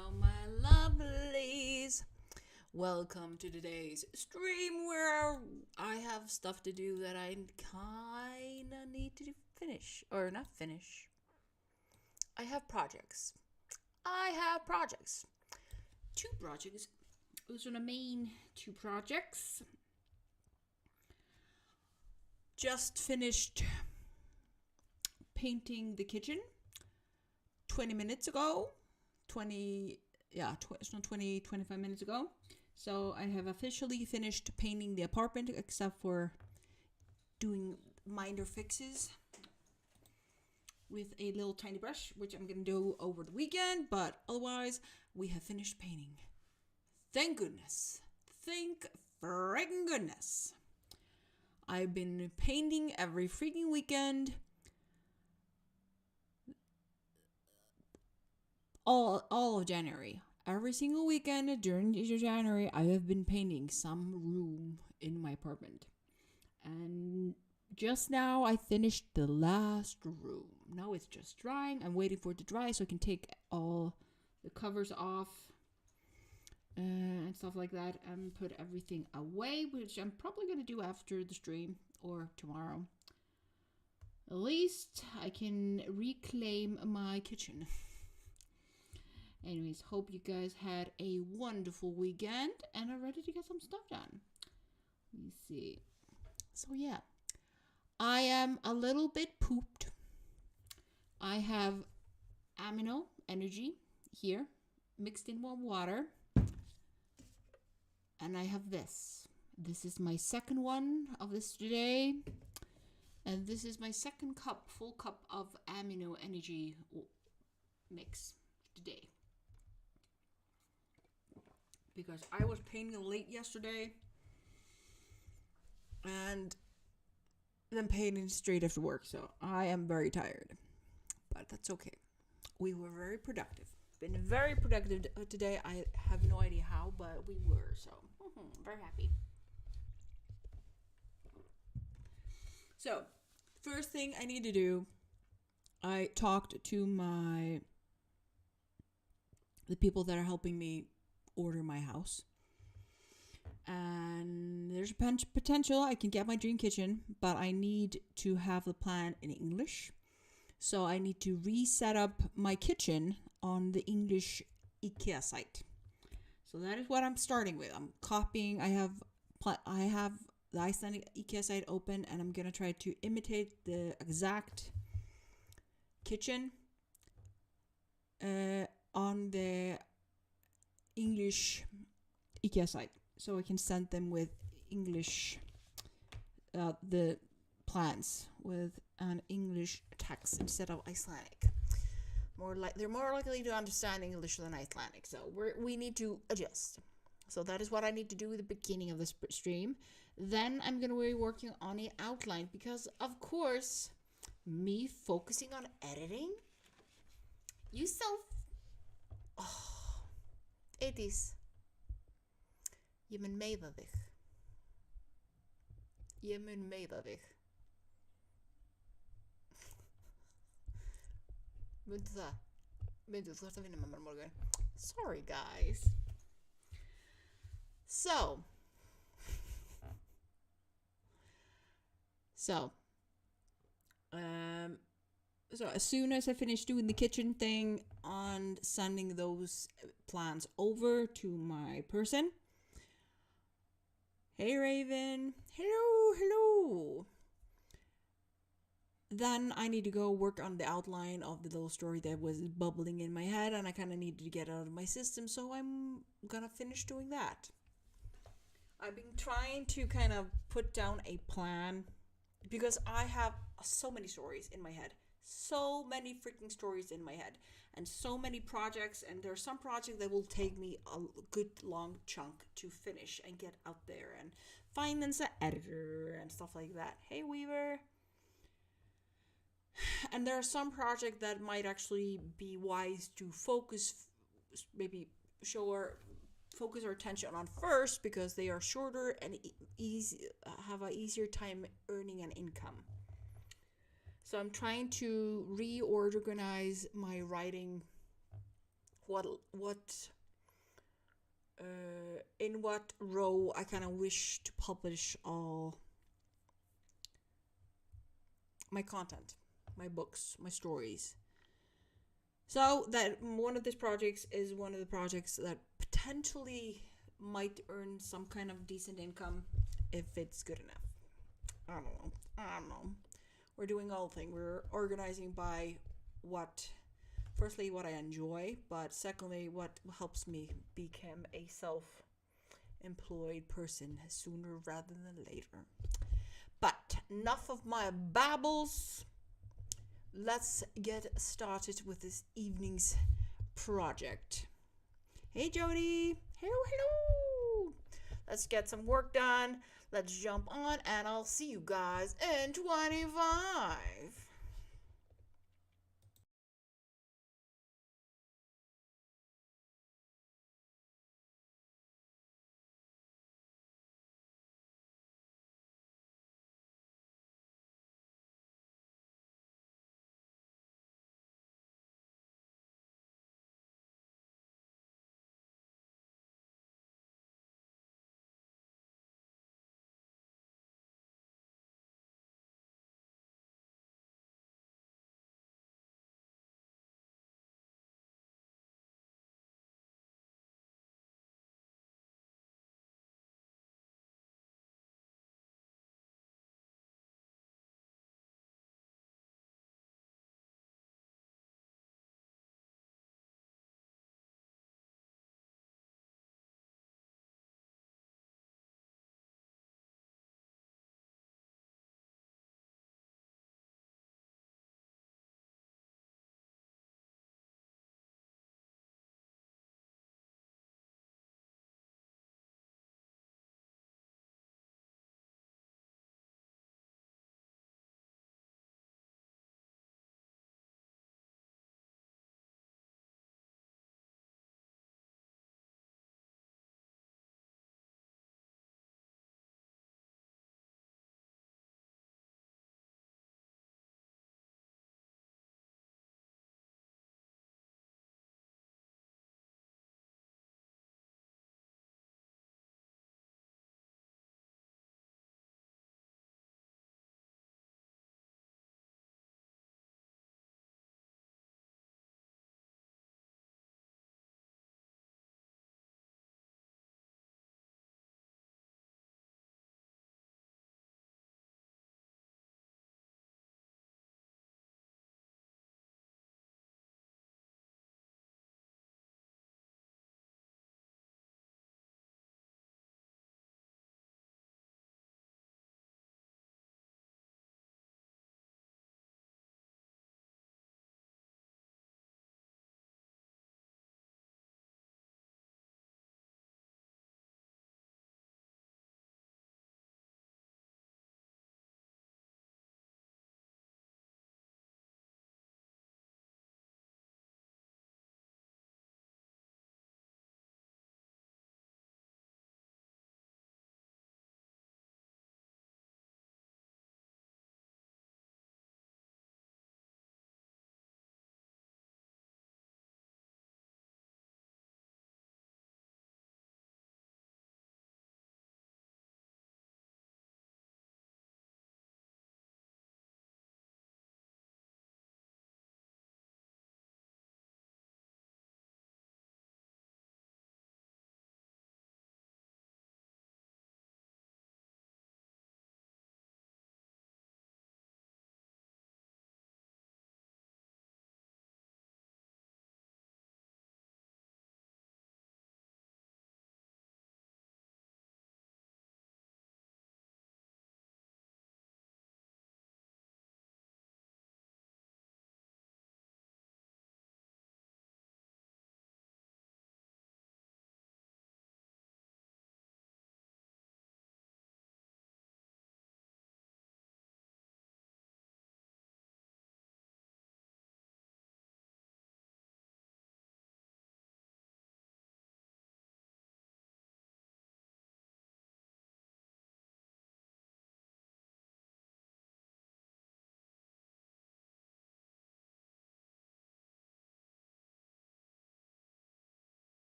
Hello, my lovelies. Welcome to today's stream where I have stuff to do that I kinda need to finish. Or not finish. I have projects. Two projects. Those are the main two projects. Just finished painting the kitchen 20 minutes ago. 25 minutes ago. So I have officially finished painting the apartment except for doing minor fixes with a little tiny brush, which I'm gonna do over the weekend, but otherwise we have finished painting. Thank goodness. Thank friggin' goodness. I've been painting every freaking weekend. All of January. Every single weekend during January, I have been painting some room in my apartment. And just now, I finished the last room. Now it's just drying. I'm waiting for it to dry so I can take all the covers off and stuff like that and put everything away, which I'm probably going to do after the stream or tomorrow. At least I can reclaim my kitchen. Anyways, hope you guys had a wonderful weekend and are ready to get some stuff done. Let me see. So yeah, I am a little bit pooped. I have amino energy here mixed in warm water. And I have this. This is my second one of this today. And this is my second full cup of amino energy mix today. Because I was painting late yesterday and then painting straight after work, so I am very tired. But that's okay. We were very productive. Been very productive today. I have no idea how, but we were, so very happy. So, first thing I need to do, I talked to the people that are helping me order my house, and there's a potential I can get my dream kitchen, but I need to have the plan in English, so I need to reset up my kitchen on the English IKEA site. So that is what I'm starting with. I'm copying. I have the Icelandic IKEA site open, and I'm gonna try to imitate the exact kitchen on the English IKEA site, so I can send them with English the plans with an English text instead of Icelandic. They're more likely to understand English than Icelandic, so we need to adjust. So that is what I need to do at the beginning of this stream. Then I'm gonna be working on an outline because, of course, me focusing on editing. Eydís, ég mun meiða þig. Mundu það. Mundu, þú ert að vinna með mér morgun. Sorry, guys. So as soon as I finish doing the kitchen thing and sending those plans over to my person. Hey, Raven. Hello. Then I need to go work on the outline of the little story that was bubbling in my head, and I kind of needed to get it out of my system, so I'm gonna finish doing that. I've been trying to kind of put down a plan because I have so many stories in my head. So many freaking stories in my head and so many projects, and there are some projects that will take me a good long chunk to finish and get out there and finance an editor and stuff like that. Hey, Weaver. And there are some projects that might actually be wise to focus our attention on first because they are shorter and have an easier time earning an income. So I'm trying to reorganize my writing in what row I kind of wish to publish all my content, my books, my stories. So that one of these projects is one of the projects that potentially might earn some kind of decent income if it's good enough. I don't know. I don't know. We're doing all things. We're organizing by what, firstly, what I enjoy, but secondly, what helps me become a self-employed person sooner rather than later. But enough of my babbles. Let's get started with this evening's project. Hey Jody. Hello, hello. Let's get some work done. Let's jump on and I'll see you guys in 25.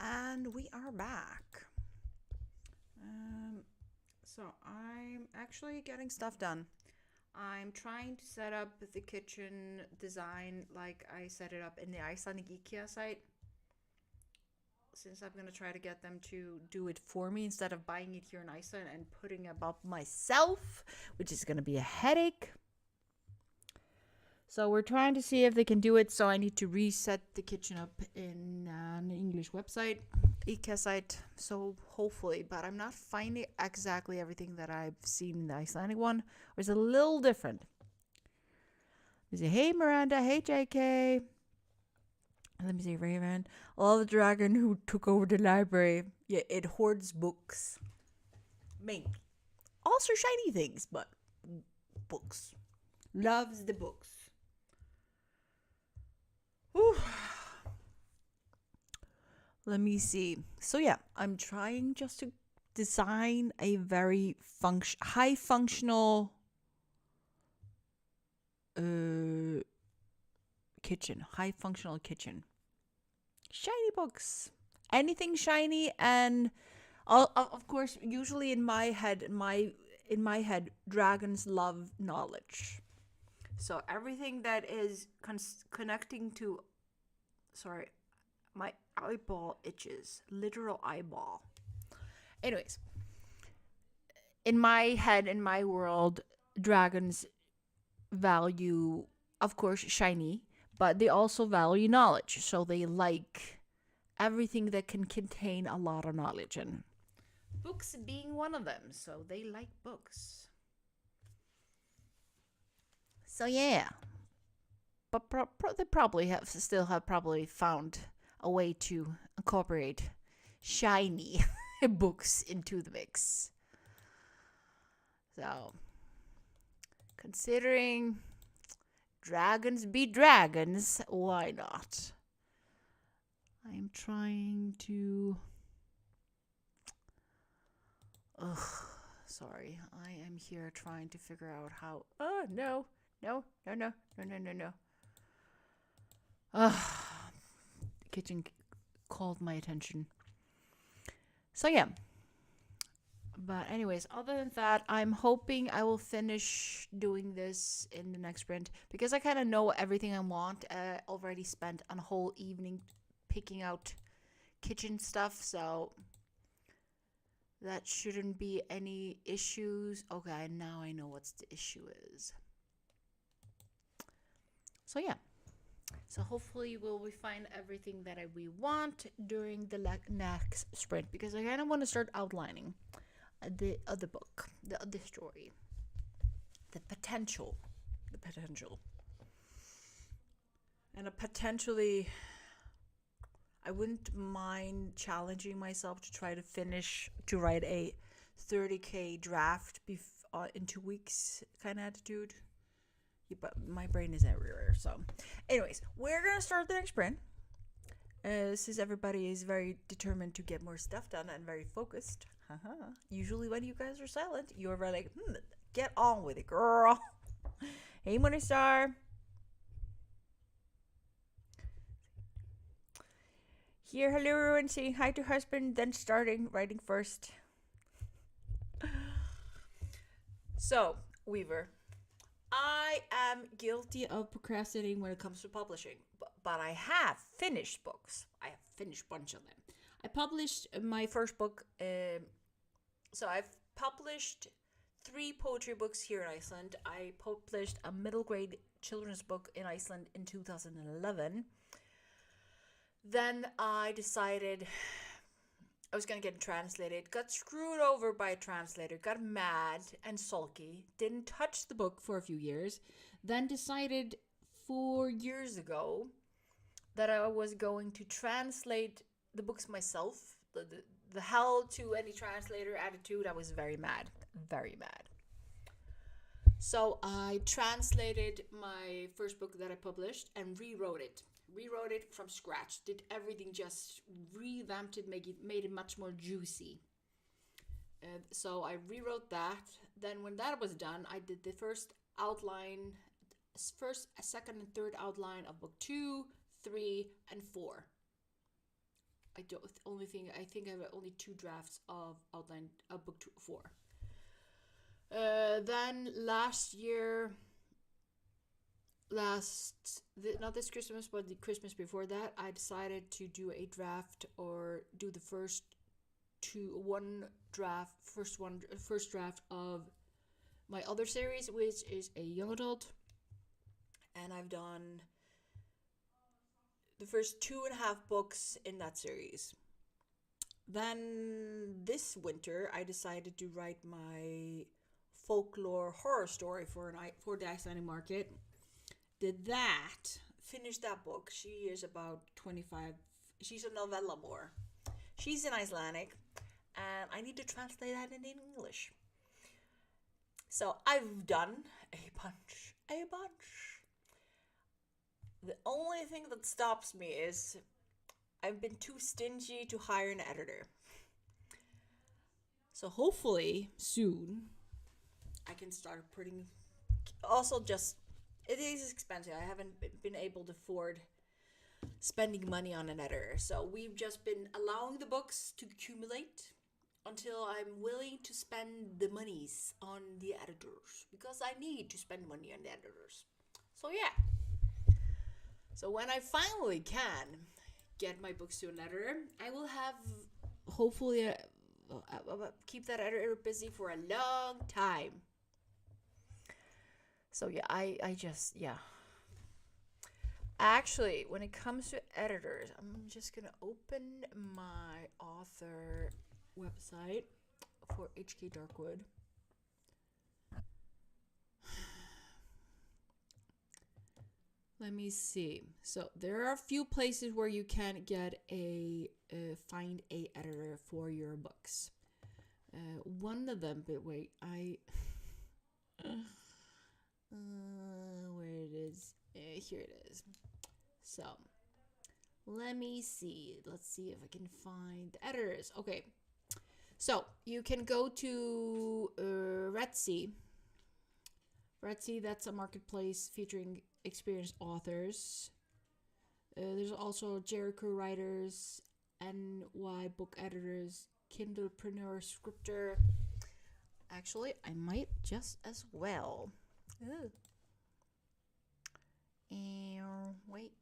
And we are back. So I'm actually getting stuff done. I'm trying to set up the kitchen design like I set it up in the Icelandic IKEA site. Since I'm going to try to get them to do it for me instead of buying it here in Iceland and putting it up myself, which is going to be a headache. So we're trying to see if they can do it. So I need to reset the kitchen up in an English website, IKEA site. So hopefully, but I'm not finding exactly everything that I've seen in the Icelandic one. It's a little different. They say, hey Miranda, hey JK. Let me see, Raven. Oh, the dragon who took over the library. Yeah, it hoards books. Mainly. Also shiny things, but books. Loves the books. Whew. Let me see. So yeah, I'm trying just to design a very high functional kitchen. High functional kitchen. Shiny books. Anything shiny, and of course, usually in my head, dragons love knowledge. So everything that is connecting to, sorry, my eyeball itches, literal eyeball. Anyways, in my head, in my world, dragons value, of course, shiny, but they also value knowledge. So they like everything that can contain a lot of knowledge, and books being one of them. So they like books. So yeah, but they probably have found a way to incorporate shiny books into the mix. So, considering dragons be dragons, why not? I'm trying to. Ugh, sorry. I am here trying to figure out how. Oh, no. No. Ugh. The kitchen called my attention. So, yeah. But anyways, other than that, I'm hoping I will finish doing this in the next sprint because I kind of know everything I want. Already spent a whole evening picking out kitchen stuff, so that shouldn't be any issues. Okay, now I know what the issue is. So yeah. So hopefully we find everything that we want during the next sprint because I kind of want to start outlining the other book, the other story, the potential, and potentially, I wouldn't mind challenging myself to try to write a 30K draft in 2 weeks kind of attitude. Yeah, but my brain is everywhere. So, anyways, we're gonna start the next sprint. Since everybody is very determined to get more stuff done and very focused. Usually when you guys are silent, you're very like, get on with it, girl. Hey, Morningstar. Here, hello, and saying hi to husband, then starting writing first. So, Weaver, I am guilty of procrastinating when it comes to publishing, but I have finished books. I have finished a bunch of them. I published my first book. So I've published 3 poetry books here in Iceland. I published a middle grade children's book in Iceland in 2011. Then I decided I was going to get it translated. Got screwed over by a translator. Got mad and sulky. Didn't touch the book for a few years. Then decided 4 years ago that I was going to translate the books myself. The hell to any translator attitude. I was very mad. Very mad. So I translated my first book that I published and rewrote it. Rewrote it from scratch. Did everything, just revamped it, made it much more juicy. So I rewrote that. Then when that was done, I did the first, second, and third outline of book 2, 3, and 4. I don't only thing I think I have only 2 drafts of outline of book 4. Then last year, not this Christmas, but the Christmas before that, I decided to do a draft or do the first draft of my other series, which is a young adult, and I've done the first 2.5 books in that series. Then this winter, I decided to write my folklore horror story for the Icelandic market. Did that, finished that book. She is about 25. She's a novella more. She's in Icelandic, and I need to translate that into English. So I've done a bunch. The only thing that stops me is I've been too stingy to hire an editor. So hopefully soon I can start putting. Also, just it is expensive. I haven't been able to afford spending money on an editor. So we've just been allowing the books to accumulate until I'm willing to spend the monies on the editors, because I need to spend money on the editors. So yeah. So when I finally can get my books to an editor, I will have hopefully keep that editor busy for a long time. So yeah, I just, yeah. Actually, when it comes to editors, I'm just gonna open my author website for H.K.Darkwood. Let me see. So there are a few places where you can get find a editor for your books. One of them, but wait, where it is? Here it is. So let me see. Let's see if I can find the editors. Okay. So you can go to Redsea. Redsea, that's a marketplace featuring experienced authors. There's also Jericho writers, NY book editors, Kindlepreneur scripter. Actually, I might just as well. Ooh. And wait.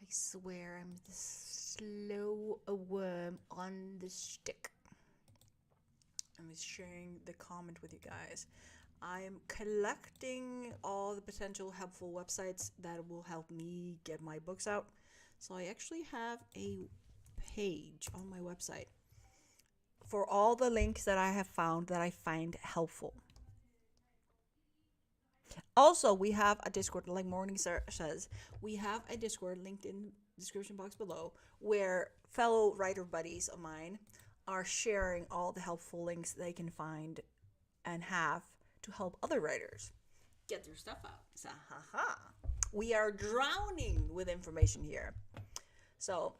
I swear I'm the slow worm on the stick. I'm sharing the comment with you guys. I am collecting all the potential helpful websites that will help me get my books out. So I actually have a page on my website for all the links that I have found that I find helpful. Also, we have a Discord, like Morning says, we have a Discord linked in the description box below, where fellow writer buddies of mine are sharing all the helpful links they can find and have to help other writers get their stuff out. So, we are drowning with information here. So,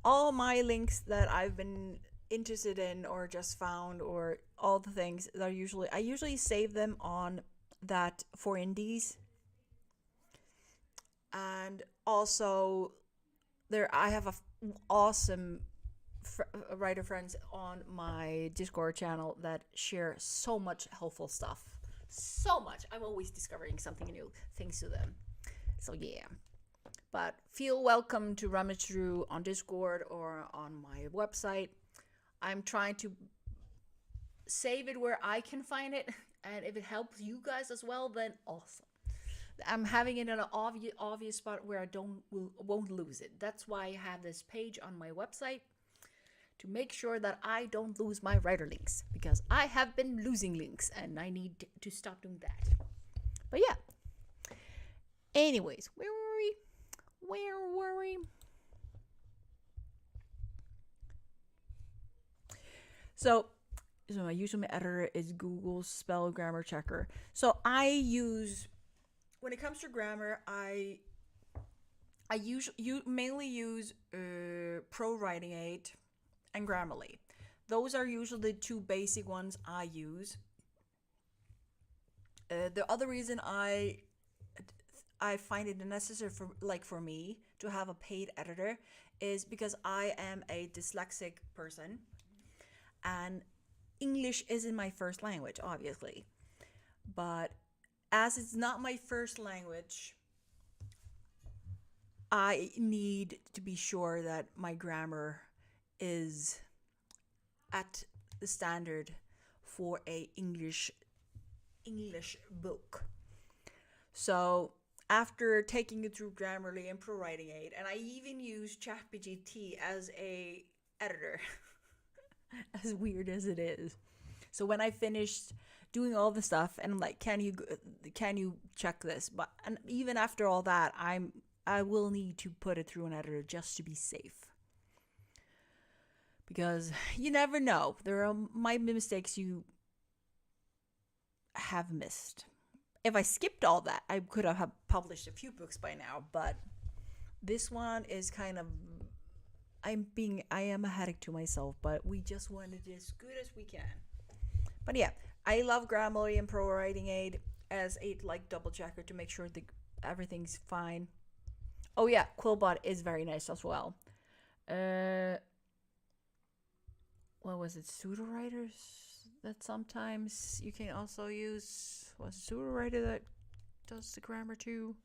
all my links that I've been interested in or just found, or all the things that I usually save them on that for indies. And also I have a awesome writer friends on my Discord channel that share so much helpful stuff. So much. I'm always discovering something new thanks to them. So yeah. But feel welcome to rummage through on Discord or on my website. I'm trying to save it where I can find it, and if it helps you guys as well, then awesome. I'm having it in an obvious spot where I won't lose it. That's why I have this page on my website, to make sure that I don't lose my writer links, because I have been losing links and I need to stop doing that. But yeah. Anyways, where were we? So my usual editor is Google's spell grammar checker. So when it comes to grammar, I mainly use Pro Writing Aid and Grammarly. Those are usually the two basic ones I use. The other reason I I find it necessary for me to have a paid editor is because I am a dyslexic person and English isn't my first language, obviously. But as it's not my first language, I need to be sure that my grammar is at the standard for a English book. So after taking it through Grammarly and Pro Writing Aid, and I even use ChatGPT as a editor, as weird as it is. So when I finished doing all the stuff, and I'm like, can you check this? But and even after all that, I will need to put it through an editor just to be safe. Because you never know. There are my mistakes you have missed. If I skipped all that, I could have published a few books by now, but this one is kind of I am a headache to myself, but we just want it as good as we can. But yeah, I love Grammarly and Pro Writing Aid as a like double checker to make sure that everything's fine. Oh yeah, Quillbot is very nice as well. What was it? Pseudo writers that sometimes you can also use. Was it pseudo writer that does the grammar too?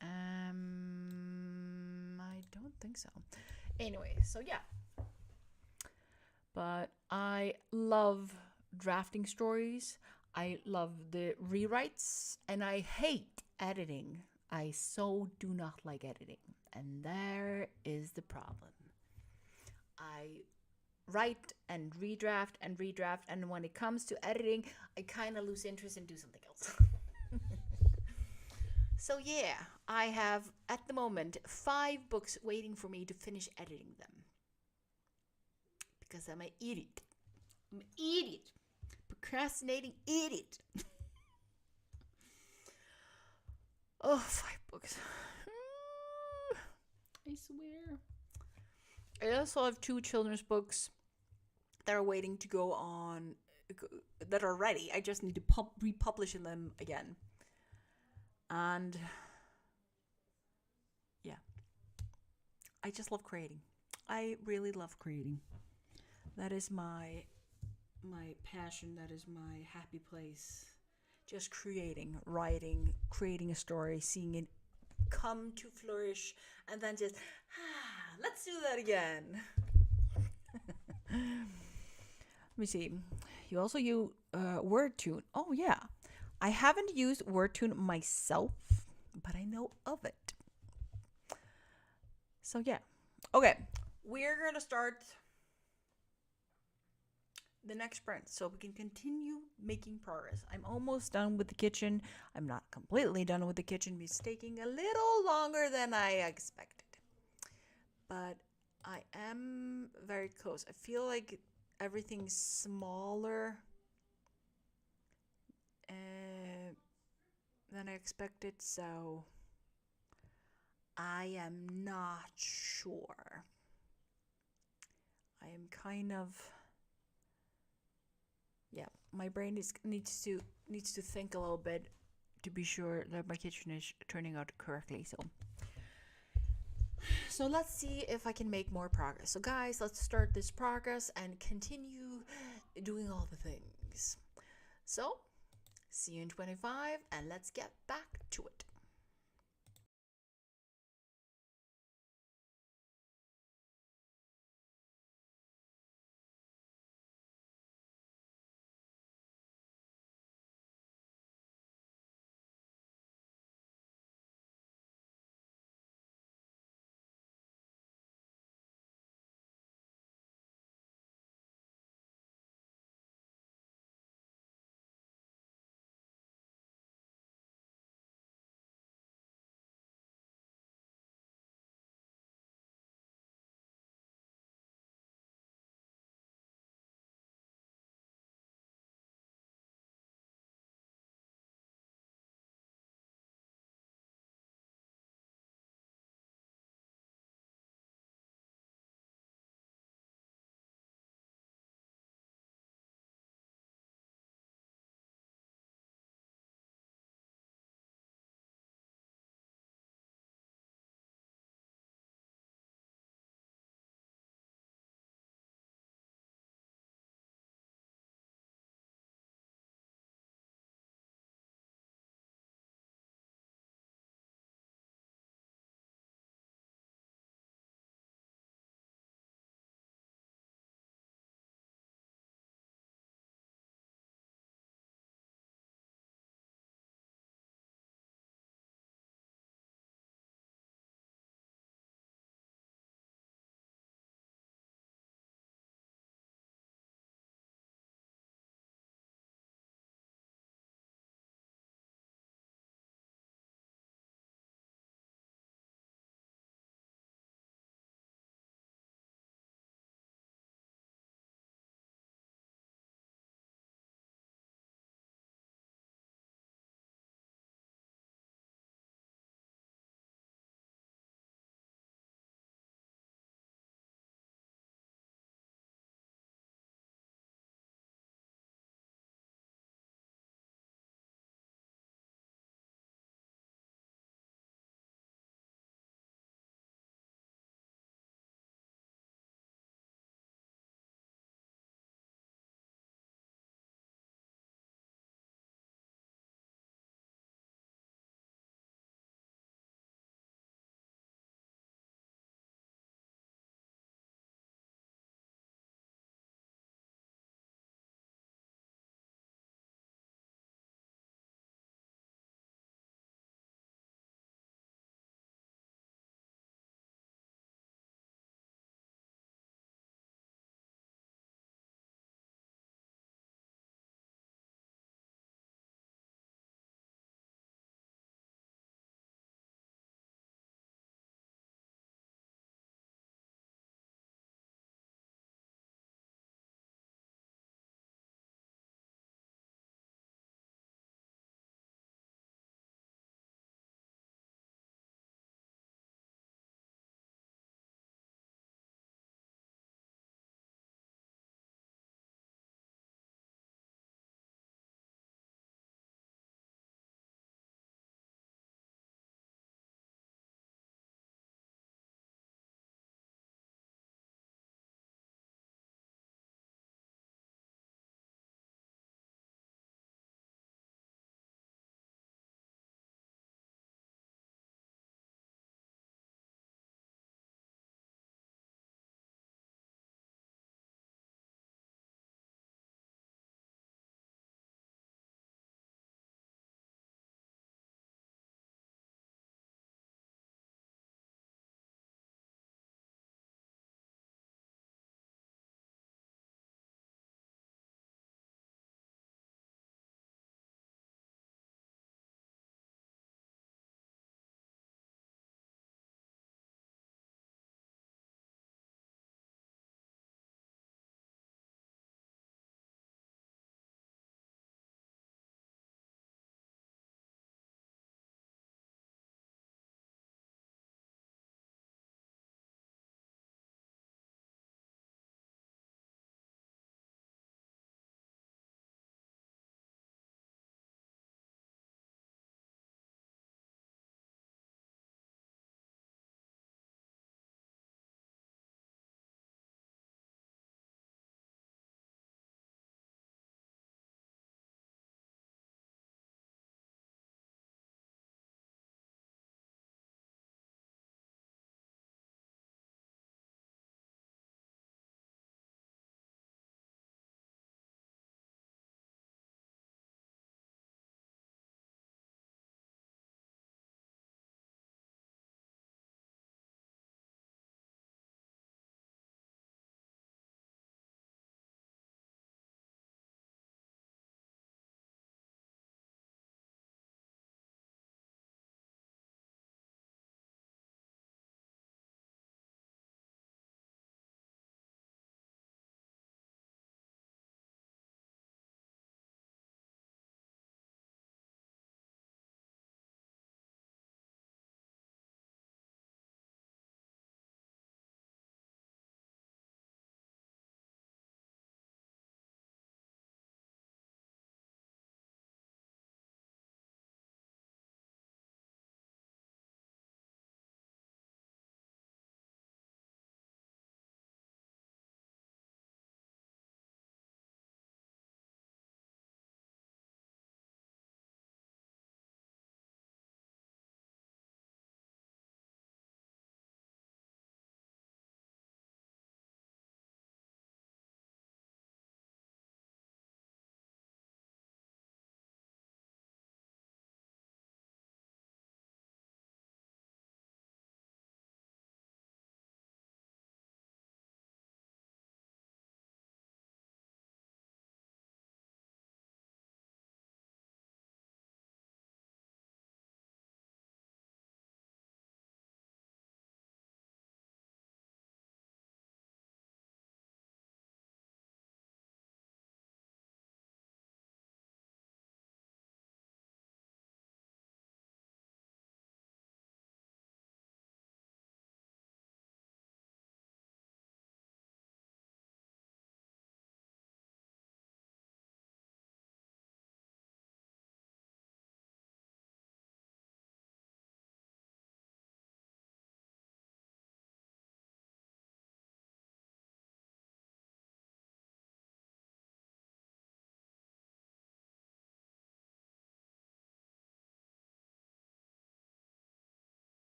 I don't think so. Anyway, so yeah. But I love drafting stories. I love the rewrites, and I hate editing. I so do not like editing, and there is the problem. I write and redraft, and when it comes to editing, I kind of lose interest and do something else. So yeah, I have at the moment 5 books waiting for me to finish editing them. Because I'm an idiot. I'm an idiot. Procrastinating idiot. Oh, 5 books. I swear. I also have 2 children's books that are waiting to go on, that are ready. I just need to republish them again. And yeah, I just love creating. I really love creating. That is my passion. That is my happy place. Just creating, writing, creating a story, seeing it come to flourish, and then just let's do that again. Let me see. You also use WordTune. Oh yeah, I haven't used WordTune myself, but I know of it. So yeah, okay. We're gonna start the next sprint so we can continue making progress. I'm almost done with the kitchen. I'm not completely done with the kitchen. It's taking a little longer than I expected. But I am very close. I feel like everything's smaller than I expected, so I am not sure. I am kind of my brain needs to think a little bit to be sure that my kitchen is turning out correctly. So let's see if I can make more progress. So guys, let's start this progress and continue doing all the things. So see you in 25 and let's get back to it.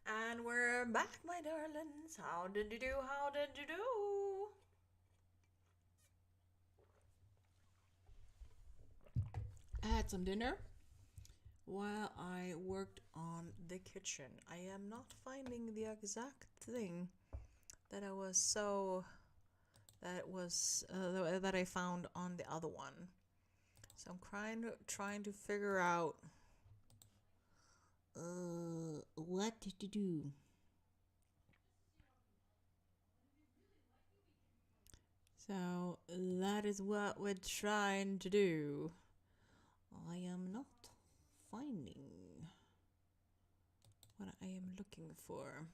And we're back, my darlings. How did you do? How did you do? I had some dinner While I worked on the kitchen, I am not finding the exact thing that I was so that I found on the other one. So I'm trying to figure out what did you do? so that is what we're trying to do. I am not finding what I am looking for.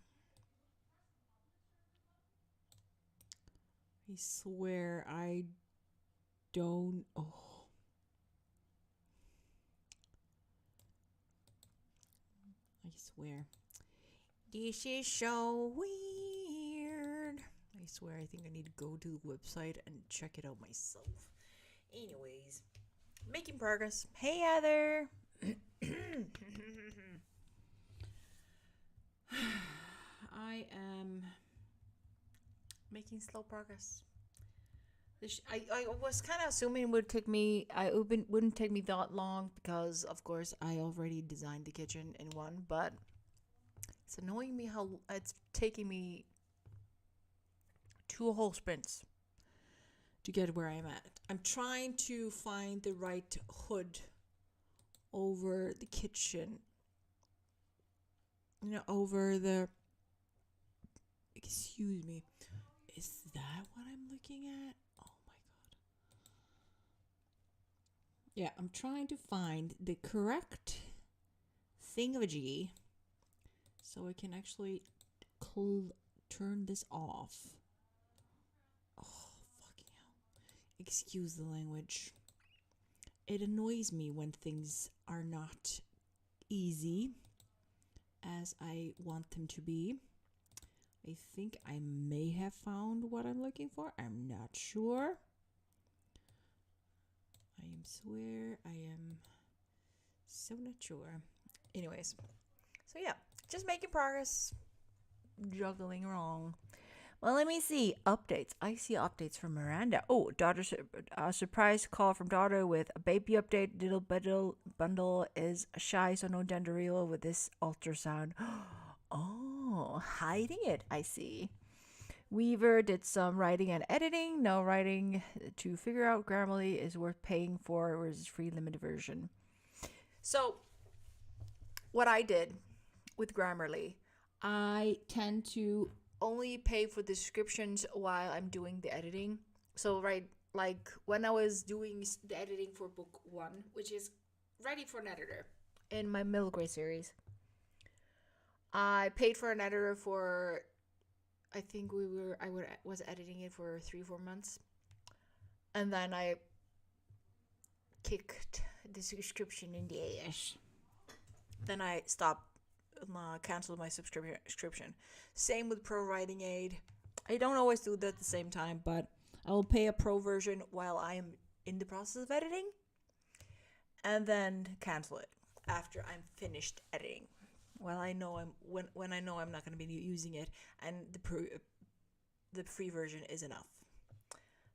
I swear I don't. Oh. I swear. This is so weird. I swear I think I need to go to the website and check it out myself. Anyways, making progress. Hey, Heather. I am making slow progress. I was kind of assuming it would take me. Wouldn't take me that long because, of course, I already designed the kitchen in one. But it's annoying me how it's taking me 2 whole sprints to get where I'm at. I'm trying to find the right hood over the kitchen. Over the. Excuse me. Is that what I'm looking at? Oh my god. Yeah, I'm trying to find the correct thingamajiggy so I can actually turn this off. Oh, fucking hell. Excuse the language. It annoys me when things are not easy as I want them to be. I think I may have found what I'm looking for. I'm not sure. I am so not sure. Anyways, so yeah, just making progress, juggling wrong. Well, let me see updates. I see updates from Miranda. Oh, a surprise call from daughter with a baby update. Little bundle is shy, so no gender reveal with this ultrasound. Oh, hiding it. I see. Weaver did some writing and editing. No writing to figure out Grammarly is worth paying for versus free limited version. So, what I did with Grammarly, I tend to only pay for descriptions while I'm doing the editing. So, right, like when I was doing the editing for book 1, which is ready for an editor in my middle grade series, I paid for an editor for, I think was editing it for 3-4 months, and then I kicked the subscription in the ass. Then I stopped, canceled my subscription. Same with Pro Writing Aid. I don't always do that at the same time, but I will pay a pro version while I am in the process of editing, and then cancel it after I'm finished editing. Well, I know when I know I'm not going to be using it, and the free version is enough.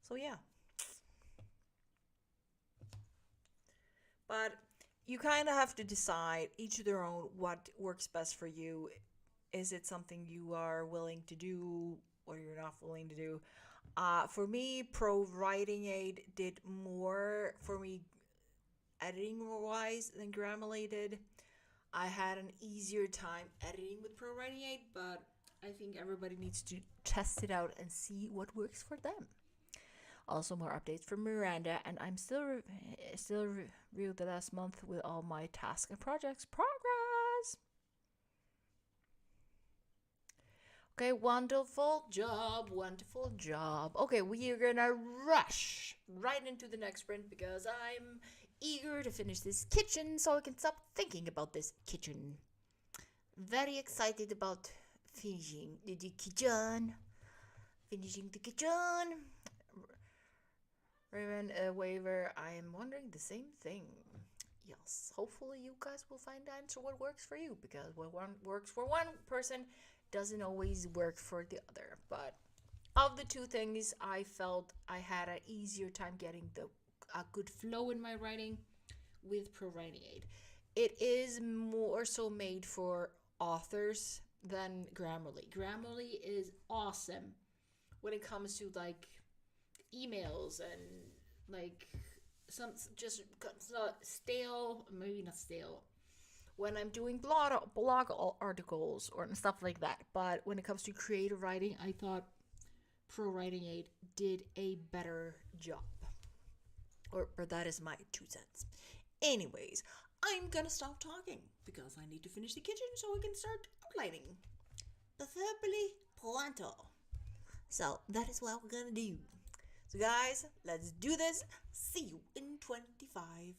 So yeah. But you kind of have to decide, each of their own, what works best for you. Is it something you are willing to do or you're not willing to do? For me, Pro Writing Aid did more for me editing wise than Grammarly did. I had an easier time editing with Pro Writing Aid, but I think everybody needs to test it out and see what works for them. Also, more updates from Miranda, and I'm still reviewed the last month with all my tasks and projects. Progress. Okay, wonderful job. Okay, we are gonna rush right into the next sprint because I'm eager to finish this kitchen so I can stop thinking about this kitchen. Very excited about finishing the kitchen. Raven, waiver, I am wondering the same thing. Yes, hopefully you guys will find the answer what works for you, because what one works for one person doesn't always work for the other. But of the two things, I felt I had an easier time getting the a good flow in my writing with Pro Writing Aid. It is more so made for authors than Grammarly. Grammarly is awesome when it comes to like emails and like some just stale, maybe not stale, when I'm doing blog articles or stuff like that. But when it comes to creative writing, I thought Pro Writing Aid did a better job. Or that is my 2 cents. Anyways, I'm gonna stop talking because I need to finish the kitchen so I can start outlining. Preferably pronto. So that is what we're gonna do. So guys, let's do this. See you in 25.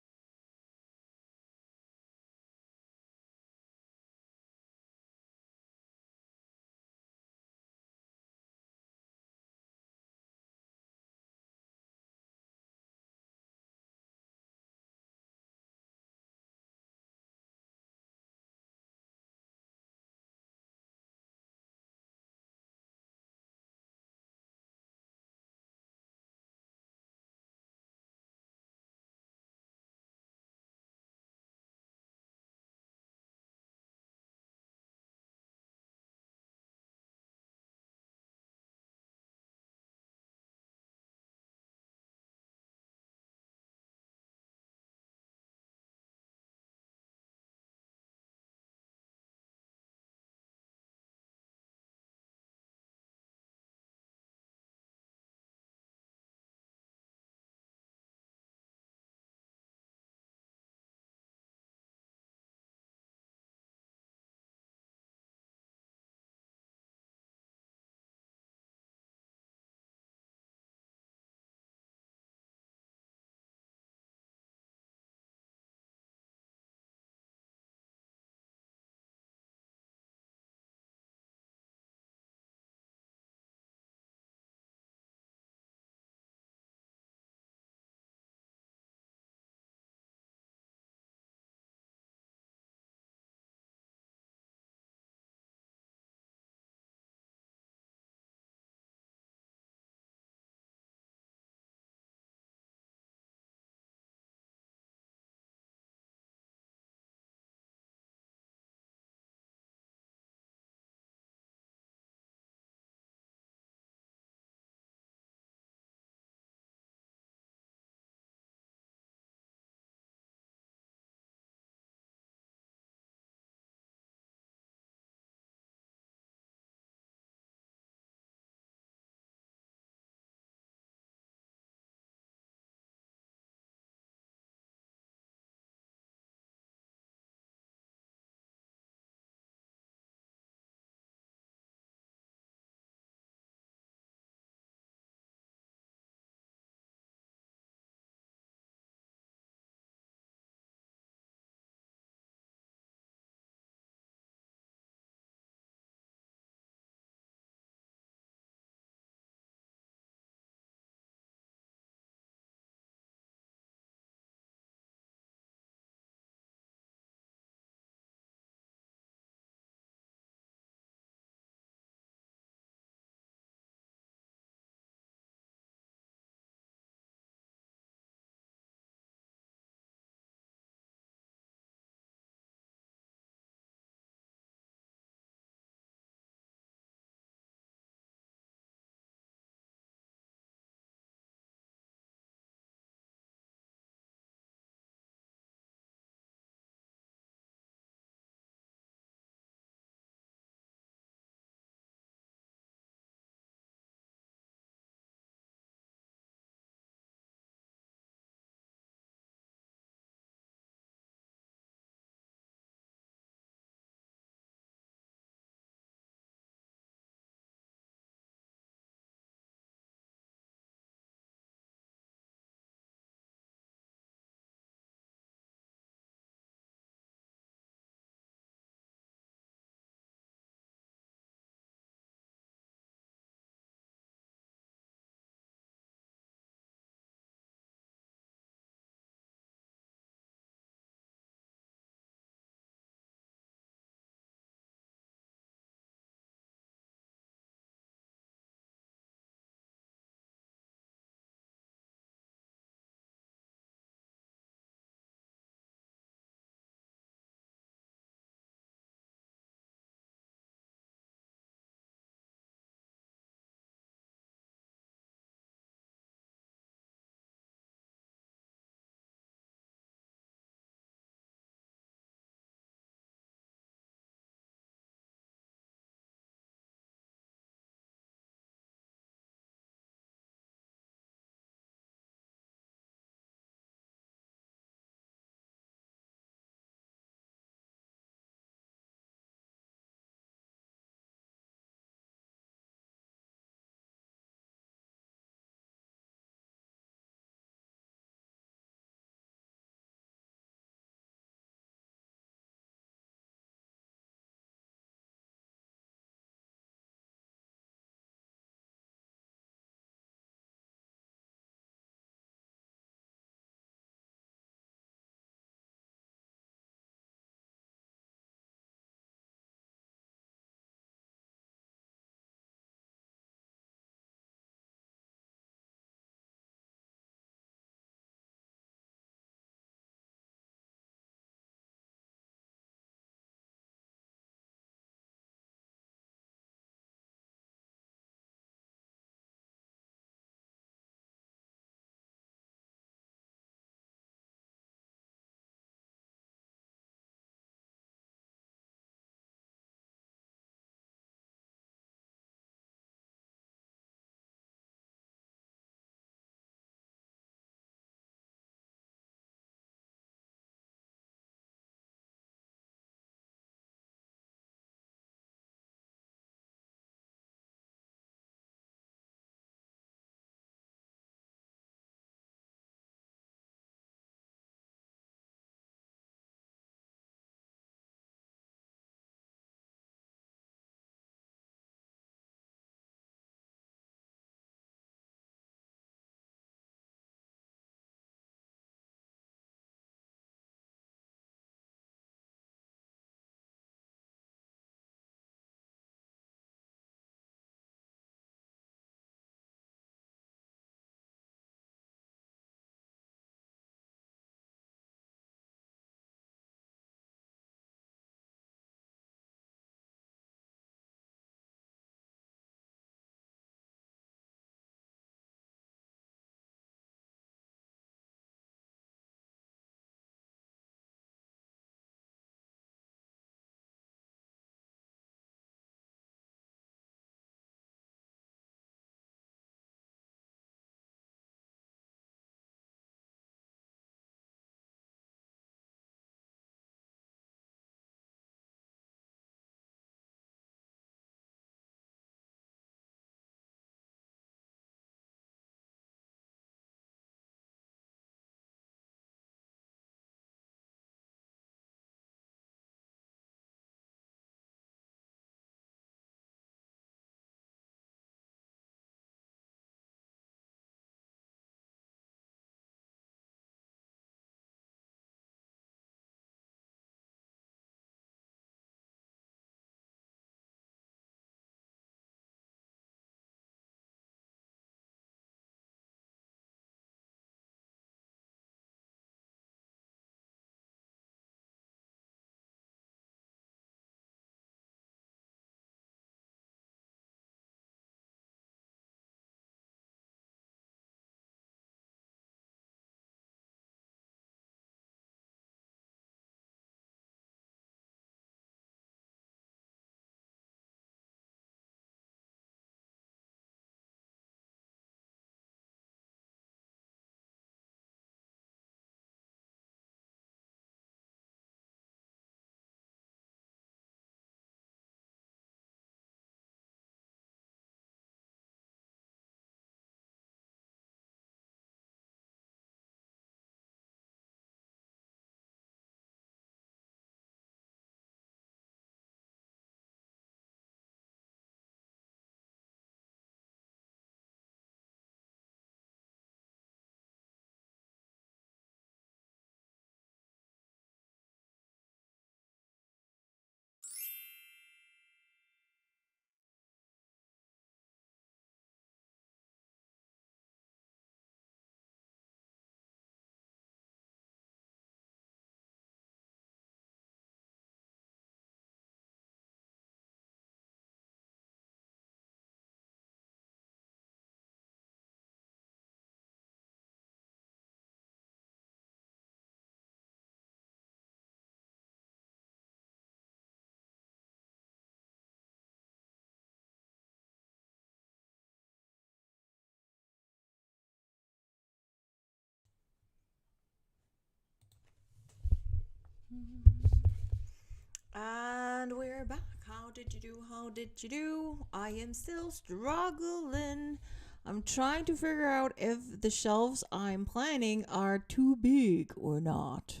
And we're back. How did you do? How did you do? I am still struggling. I'm trying to figure out if the shelves I'm planning are too big or not.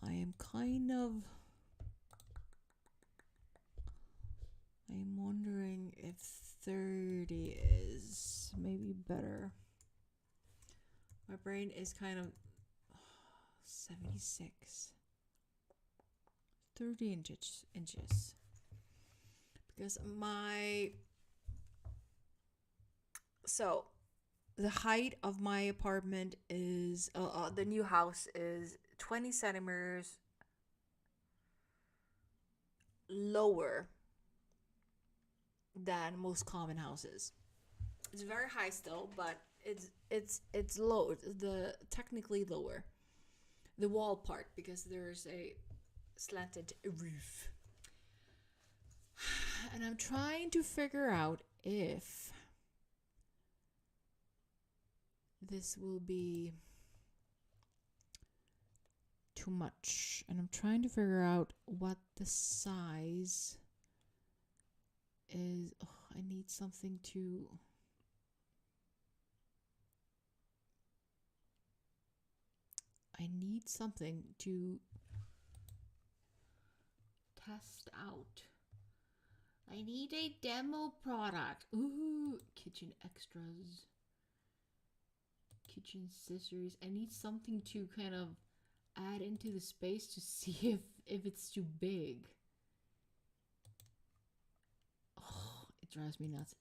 I am I'm wondering if 30 is maybe better. My brain is kind of 76. 30 inches. Because so the height of my apartment is the new house is 20 centimeters lower than most common houses. It's very high still, but it's low. The technically lower, the wall part, because there's a slanted roof. And I'm trying to figure out if this will be too much. And I'm trying to figure out what the size is. Oh, I need something to... test out. I need a demo product. Ooh, kitchen extras. Kitchen scissors. I need something to kind of add into the space to see if it's too big. Oh, it drives me nuts.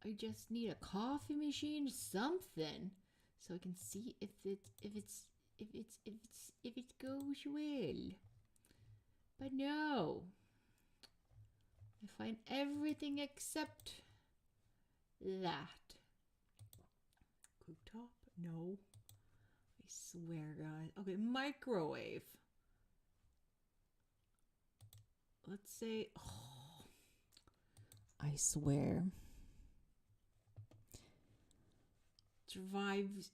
I just need a coffee machine, something, so I can see if it goes well. But no, I find everything except that. Cooktop? No. I swear, guys. Okay, microwave. Let's say, oh, I swear. Survives.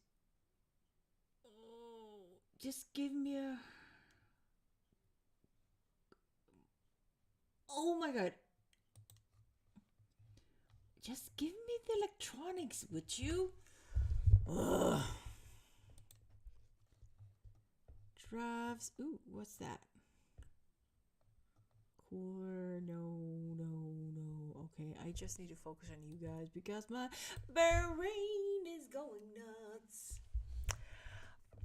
Oh, just give me a... Oh my god. Just give me the electronics, would you? Ugh. Drives. Ooh, what's that? Cooler. No. Okay, I just need to focus on you guys because my brain is going nuts.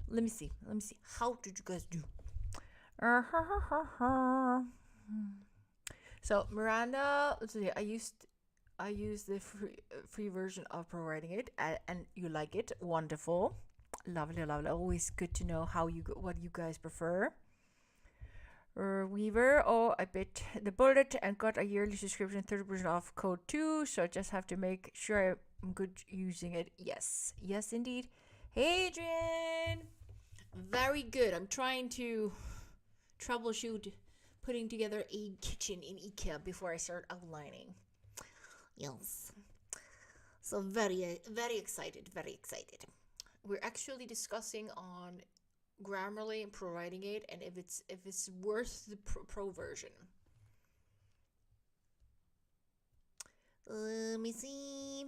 Let me see. How did you guys do? So Miranda, let's see. I used the free version of providing it, and you like it. Wonderful, lovely. Always good to know what you guys prefer. Weaver, oh, I bit the bullet and got a yearly subscription, 30% off code too. So I just have to make sure I'm good using it. Yes, indeed. Hey, Adrian. Very good. I'm trying to troubleshoot putting together a kitchen in IKEA before I start outlining. Yes. So very excited. We're actually discussing on Grammarly and providing it, and if it's worth the pro version. Let me see.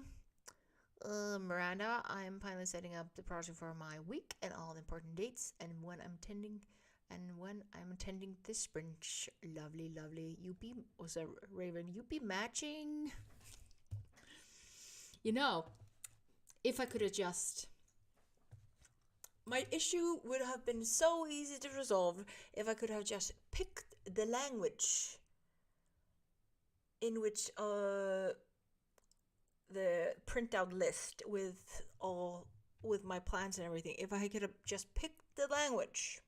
Miranda, I'm finally setting up the project for my week and all the important dates and when I'm attending this sprint. Lovely. You be Raven, you be matching. You know, if I could adjust, my issue would have been so easy to resolve if I could have just picked the language in which the printout list with my plans and everything. If I could have just picked the language.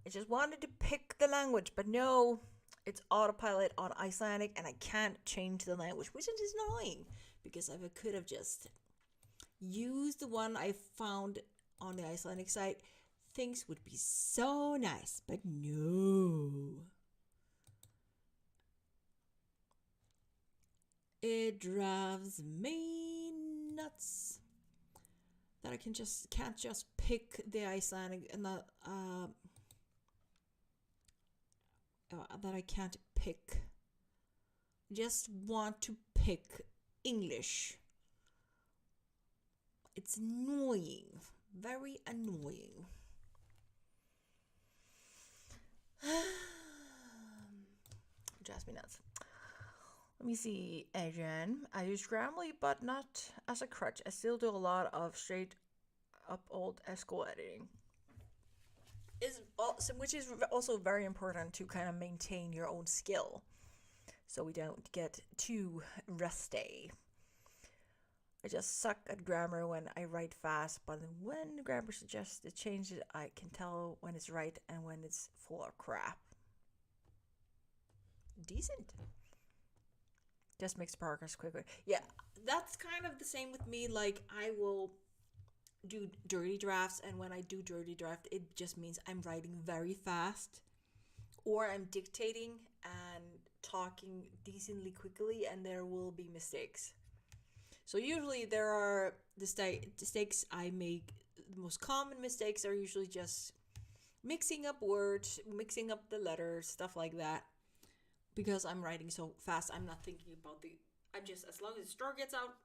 I just wanted to pick the language, but no, it's autopilot on Icelandic and I can't change the language, which is annoying because if I could have just used the one I found on the Icelandic site, things would be so nice, but no. It drives me nuts. that I can't just pick the Icelandic and that I can't pick. Just want to pick English. It's annoying. Very annoying. Drives me nuts. Let me see, Adrian. I use Grammarly, but not as a crutch. I still do a lot of straight up old SQL editing. Which is also very important to kind of maintain your own skill, so we don't get too rusty. I just suck at grammar when I write fast, but when the grammar suggests to change it, I can tell when it's right and when it's full of crap. Decent. Just makes progress quicker. Yeah, that's kind of the same with me. Like, I will do dirty drafts, and when I do dirty draft, it just means I'm writing very fast, or I'm dictating and talking decently quickly, and there will be mistakes. So usually there are the mistakes I make. The most common mistakes are usually just mixing up words, mixing up the letters, stuff like that. Because I'm writing so fast, I'm not thinking about I'm just, as long as the star gets out,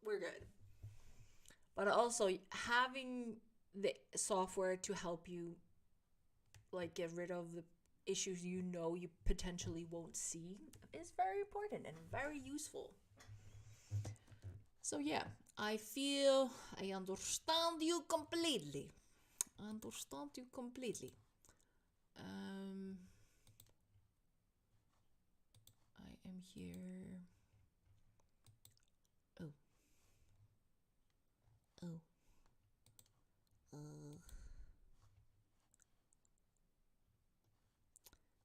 we're good. But also having the software to help you, like, get rid of the issues you potentially won't see is very important and very useful. So yeah, I feel I understand you completely. I am here. Oh.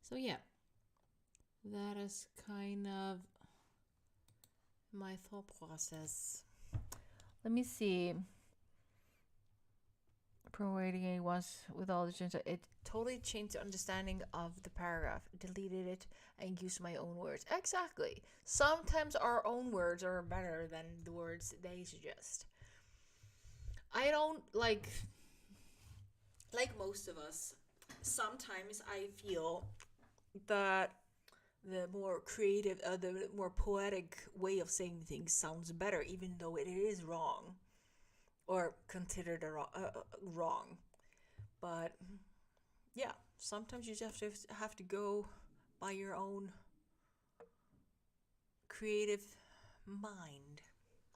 So yeah, that is kind of my thought process. Let me see. Providing a was with all the changes, it totally changed the understanding of the paragraph. Deleted it and used my own words. Exactly. Sometimes our own words are better than the words they suggest. I don't like most of us. Sometimes I feel that the more creative, the more poetic way of saying things sounds better, even though it is wrong or considered wrong. But yeah, sometimes you just have to go by your own creative mind.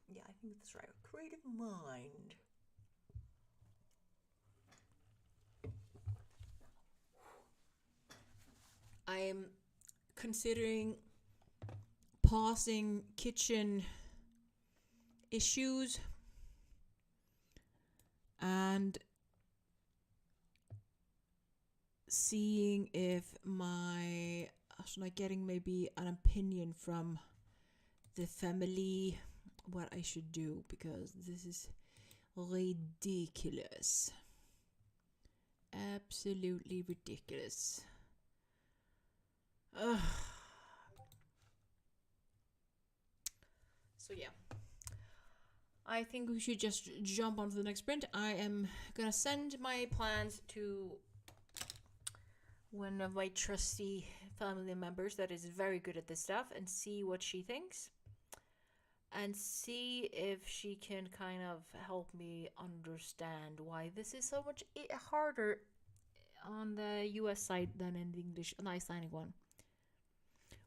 Yeah, I think that's right. Creative mind. I am considering pausing kitchen issues and seeing if getting maybe an opinion from the family what I should do, because this is ridiculous. Absolutely ridiculous. Ugh. So yeah, I think we should just jump on to the next sprint. I am gonna send my plans to one of my trusty family members that is very good at this stuff and see what she thinks. And see if she can kind of help me understand why this is so much harder on the US side than in the English and Icelandic one.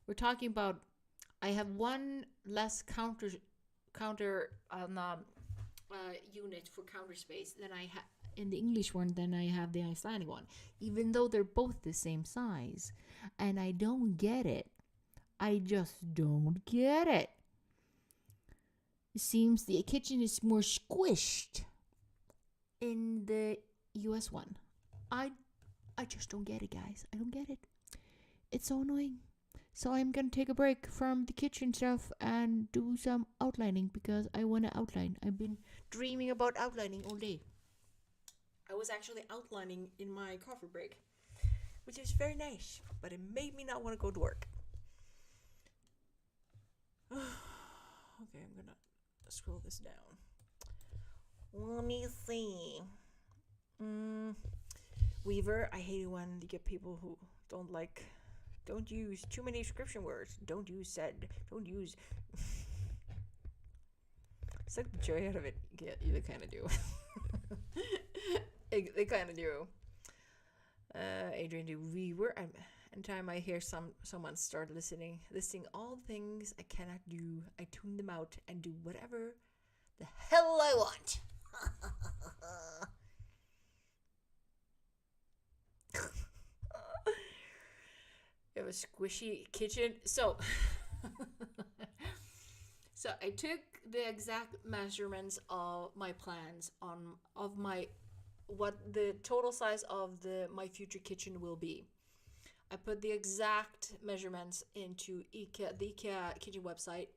We're talking about, I have one less counter unit for counter space than I have in the English one than I have the Icelandic one, even though they're both the same size. And I don't get it. I just don't get it. It seems the kitchen is more squished in the US one. I just don't get it, guys. I don't get it. It's so annoying. So I'm gonna take a break from the kitchen stuff and do some outlining, because I wanna outline. I've been dreaming about outlining all day. I was actually outlining in my coffee break, which is very nice, but it made me not want to go to work. Okay, I'm gonna scroll this down. Let me see. Mm, Weaver, I hate it when you get people who don't use too many description words. Don't use said. Don't use. Suck the joy out of it. Yeah, they kind of do. they kind of do. Adrian, do Weaver. Anytime I hear someone start listing all things I cannot do, I tune them out and do whatever the hell I want. You have a squishy kitchen. So I took the exact measurements of my plans of my what the total size of my future kitchen will be. I put the exact measurements into the IKEA kitchen website,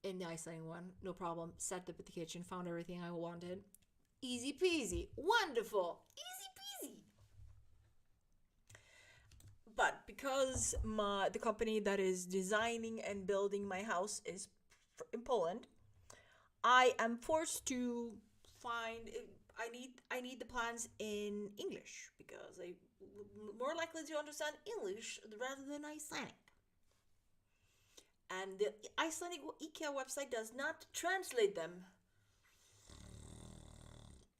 in the Icelandic one, no problem. Set up at the kitchen, found everything I wanted. Easy peasy, wonderful, easy peasy. But because the company that is designing and building my house is in Poland, I am forced to find. I need the plans in English because I more likely to understand English rather than Icelandic. And the Icelandic IKEA website does not translate them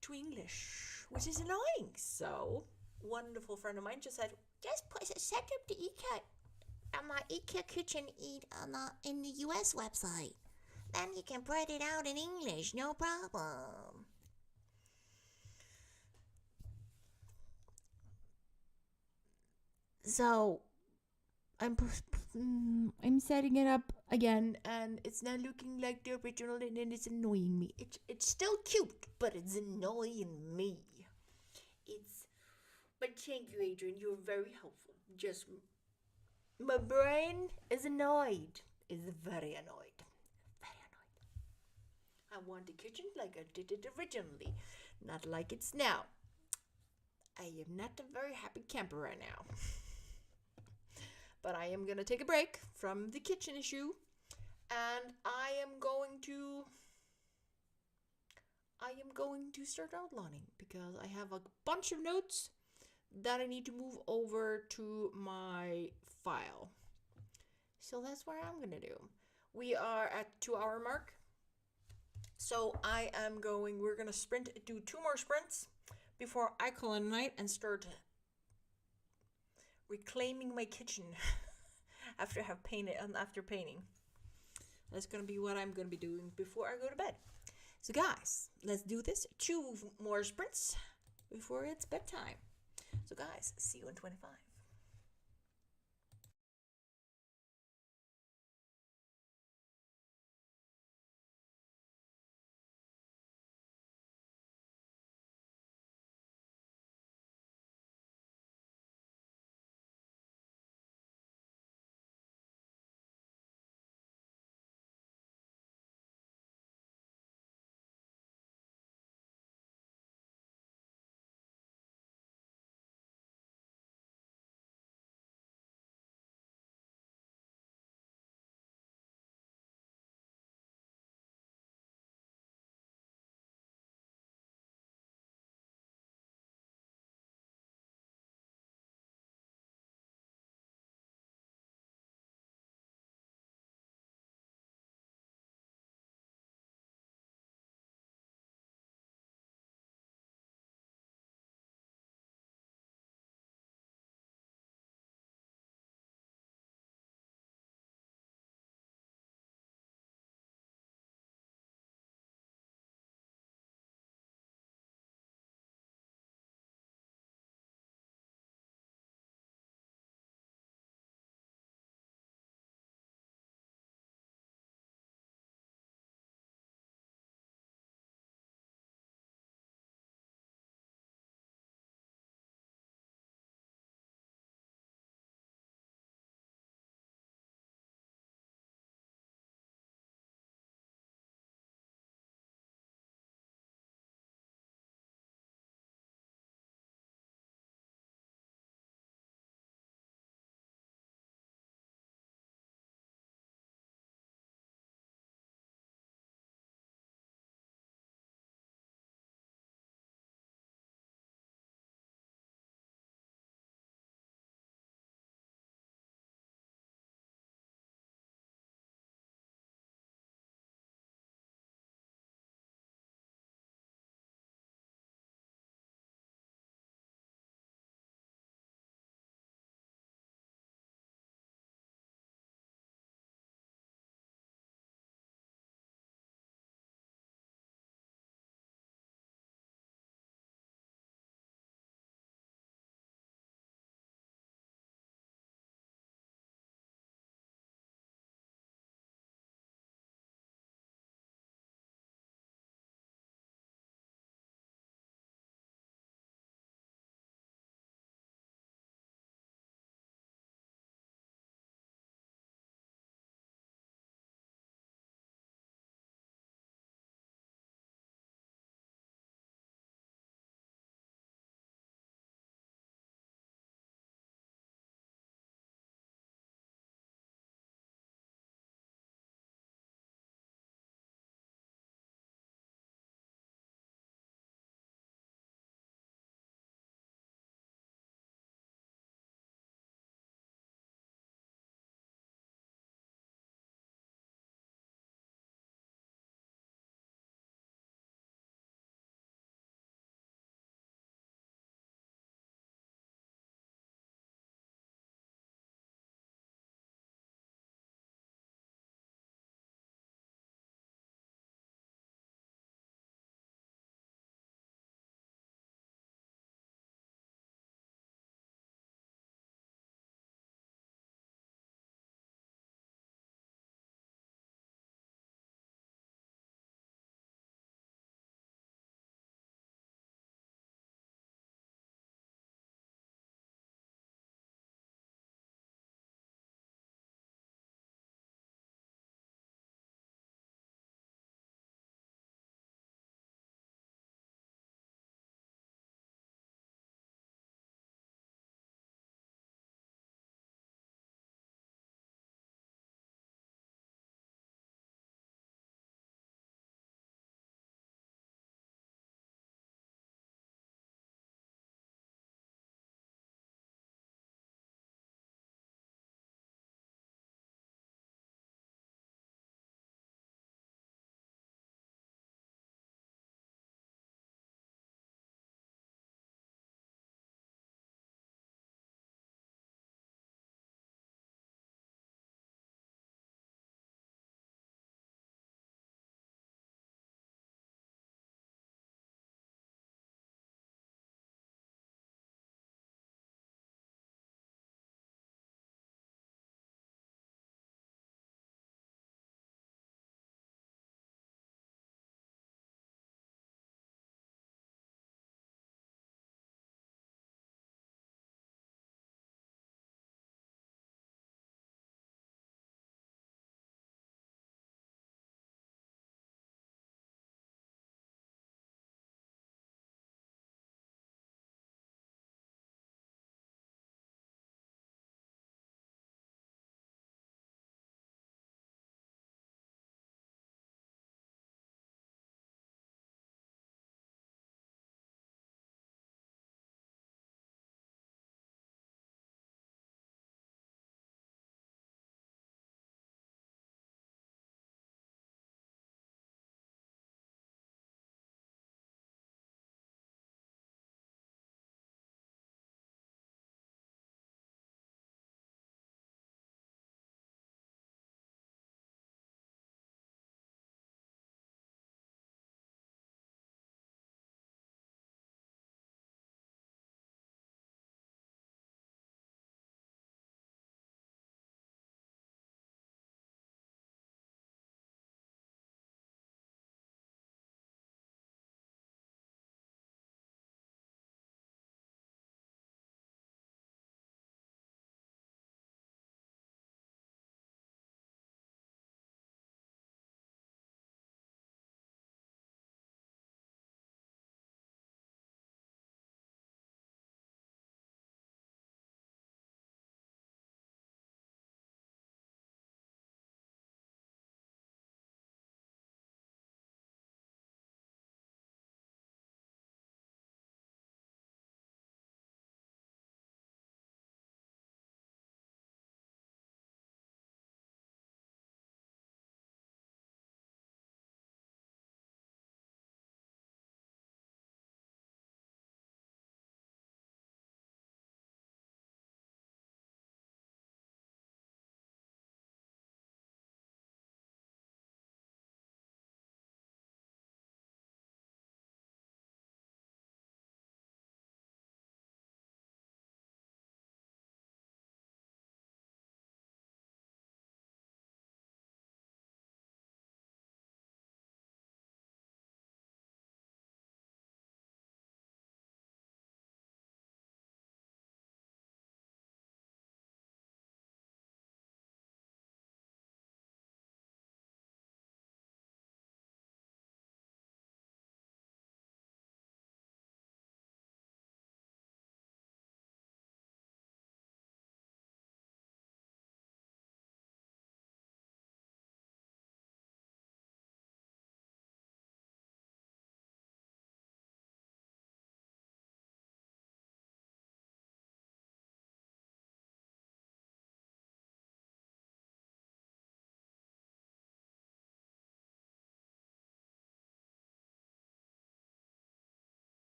to English, which is annoying. So, wonderful friend of mine just said, just set up the IKEA kitchen in the US website. Then you can put it out in English, no problem. So, I'm setting it up again, and it's not looking like the original, and it's annoying me. It's still cute, but it's annoying me. But thank you, Adrian. You're very helpful. Just my brain is annoyed. Is very annoyed. Very annoyed. I want the kitchen like I did it originally, not like it's now. I am not a very happy camper right now. But I am gonna take a break from the kitchen issue, and I am going to start outlining because I have a bunch of notes that I need to move over to my file. So that's what I'm gonna do. We are at 2 hour mark. So we're gonna do 2 more sprints before I call it a night and start reclaiming my kitchen after painting. That's gonna be what I'm gonna be doing before I go to bed. So guys, let's do this. 2 more sprints before it's bedtime. So guys, see you in 25.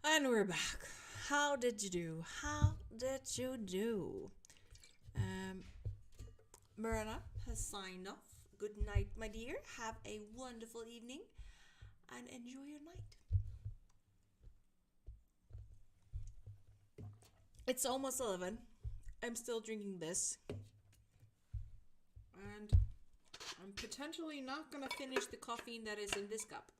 And we're back. How did you do? How did you do? Um, Marina has signed off. Good night, my dear. Have a wonderful evening and enjoy your night. It's almost 11. I'm still drinking this. And I'm potentially not gonna finish the caffeine that is in this cup.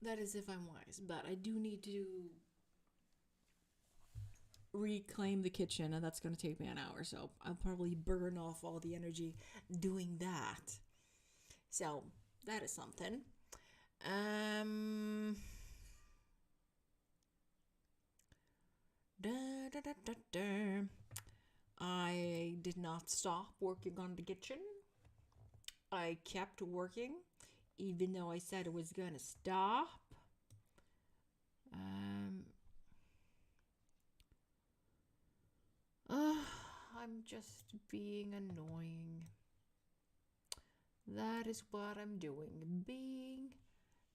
That is if I'm wise, but I do need to reclaim the kitchen, and that's going to take me an hour, so I'll probably burn off all the energy doing that. So that is something. Da, da, da, da, da. I did not stop working on the kitchen. I kept working, even though I said I was gonna stop. I'm just being annoying. That is what I'm doing. Being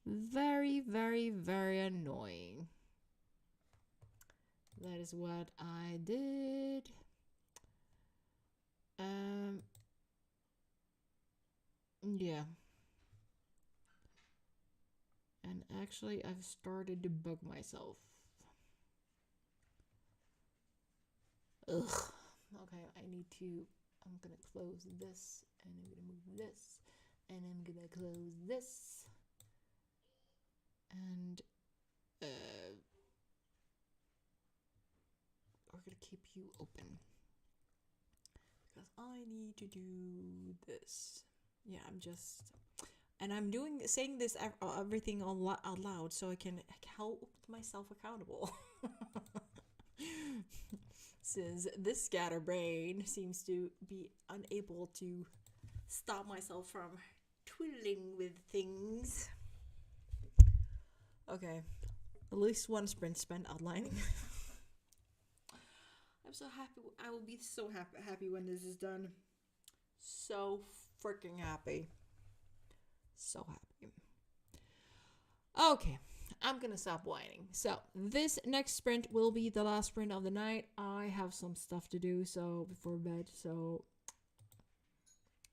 very, very, very annoying. That is what I did. Yeah. And actually, I've started to bug myself. Ugh. Okay, I'm gonna close this, and I'm gonna move this, and I'm gonna close this, and we're gonna keep you open because I need to do this. Yeah, I'm saying this everything out loud so I can hold myself accountable. Since this scatterbrain seems to be unable to stop myself from twiddling with things. Okay, at least one sprint spent outlining. I'm so happy. I will be so happy when this is done. So freaking happy. So happy. Okay, I'm gonna stop whining. So this next sprint will be the last sprint of the night. I have some stuff to do before bed, so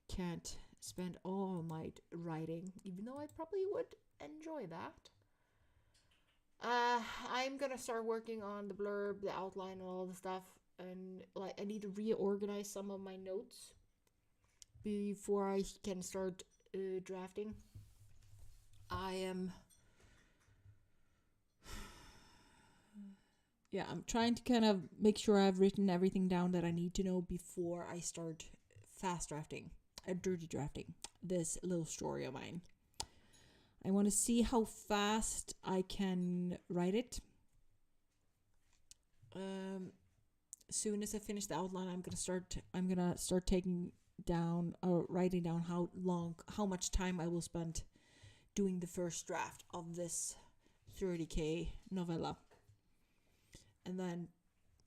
can't spend all night writing, even though I probably would enjoy that. I'm gonna start working on the blurb, the outline, and all the stuff, and I need to reorganize some of my notes before I can start drafting. I'm trying to kind of make sure I've written everything down that I need to know before I start fast drafting, dirty drafting, this little story of mine. I want to see how fast I can write it. Soon as I finish the outline, I'm gonna start taking down or writing down how much time I will spend doing the first draft of this 30k novella, and then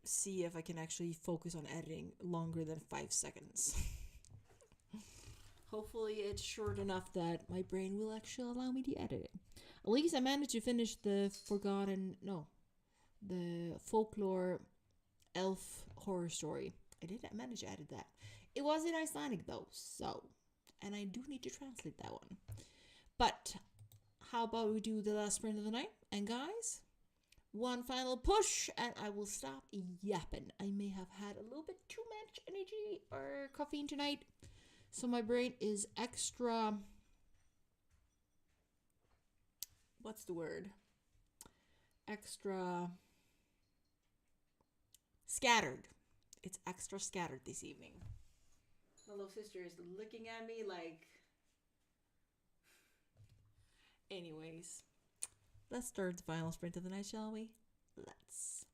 see if I can actually focus on editing longer than 5 seconds. Hopefully it's short enough that my brain will actually allow me to edit it. At least I managed to finish the folklore elf horror story. I didn't manage to edit that. It was in Icelandic though, and I do need to translate that one. But how about we do the last sprint of the night? And guys, one final push and I will stop yapping. I may have had a little bit too much energy or caffeine tonight, so my brain is extra, what's the word? Extra scattered. It's extra scattered this evening. My little sister is looking at me like... Anyways, let's start the final sprint of the night, shall we? Let's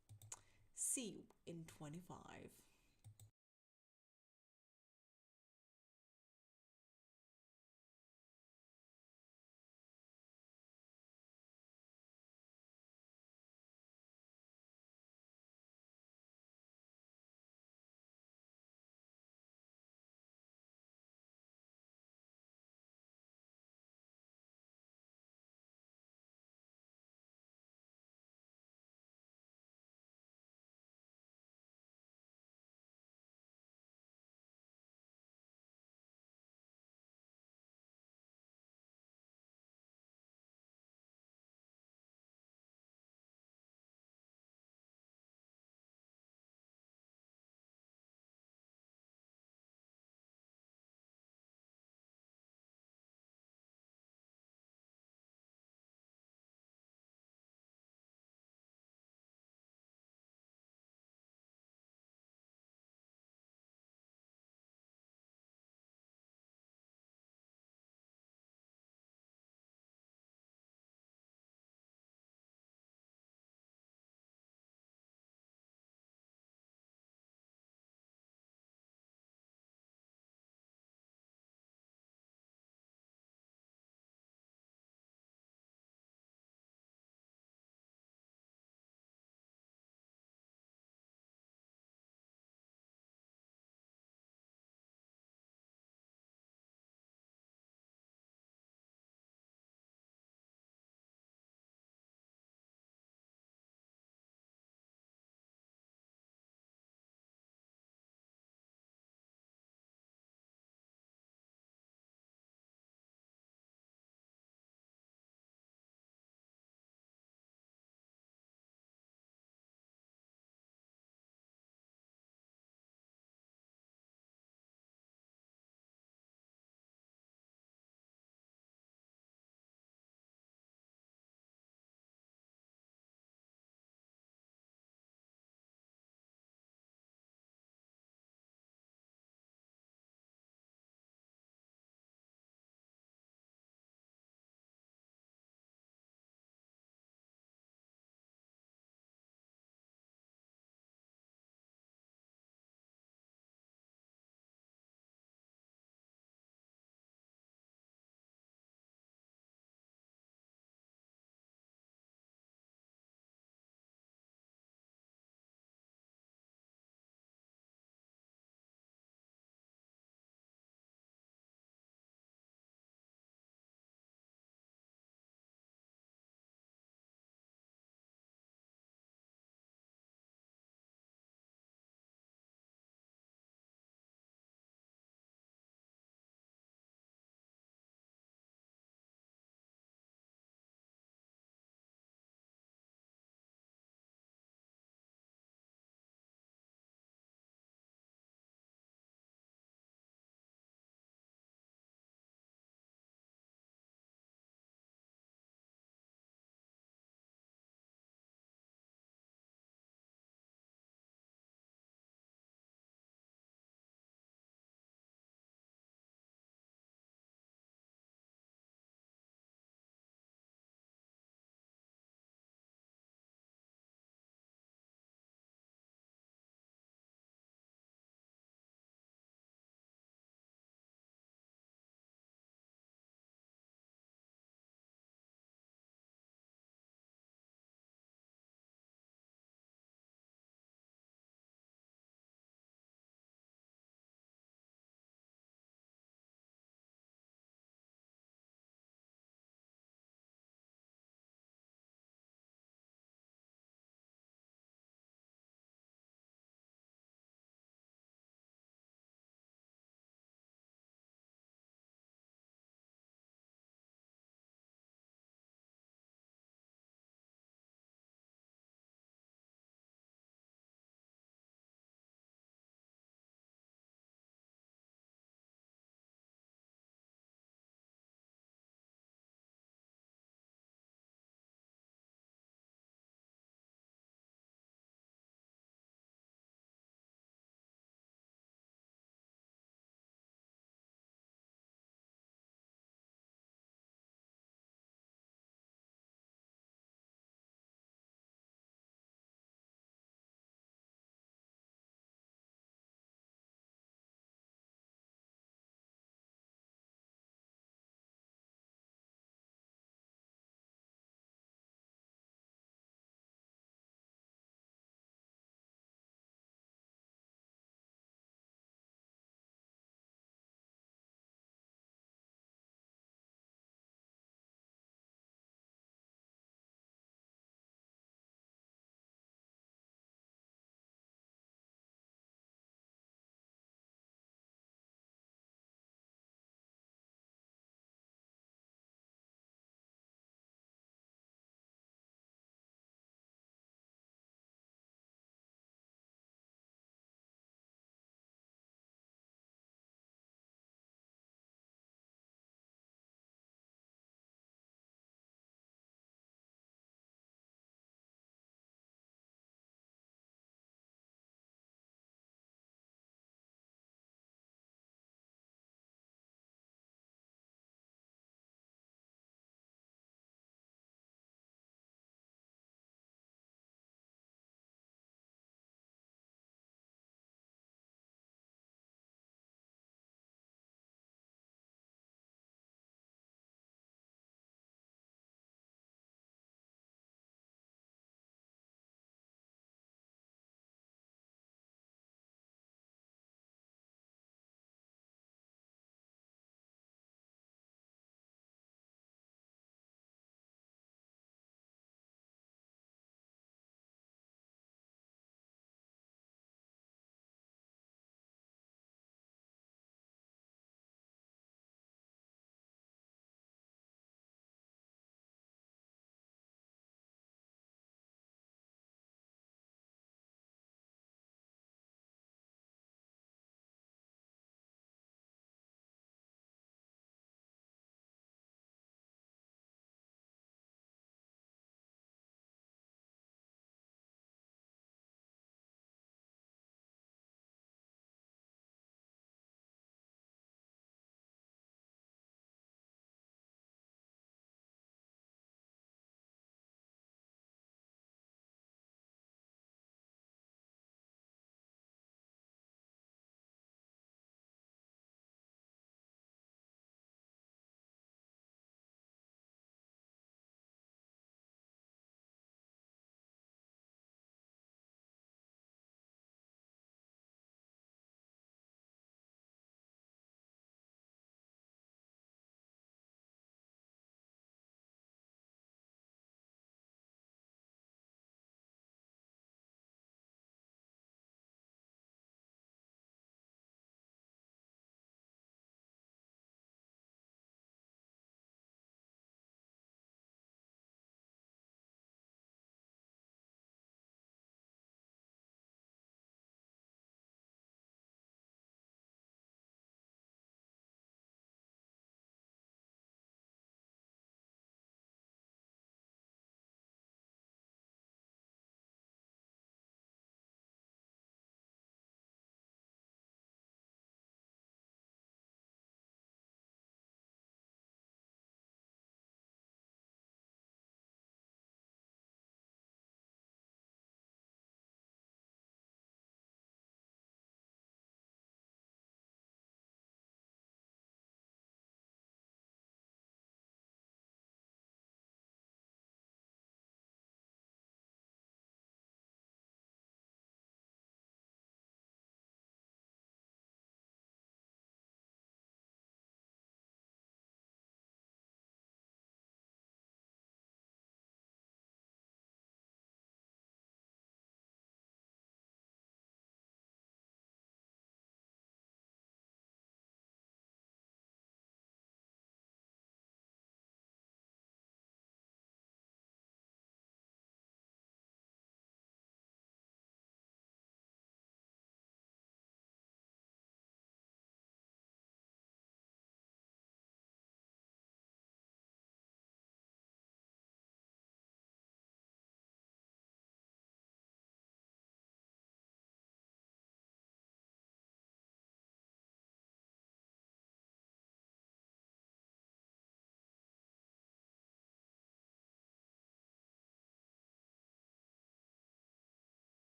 see you in 25.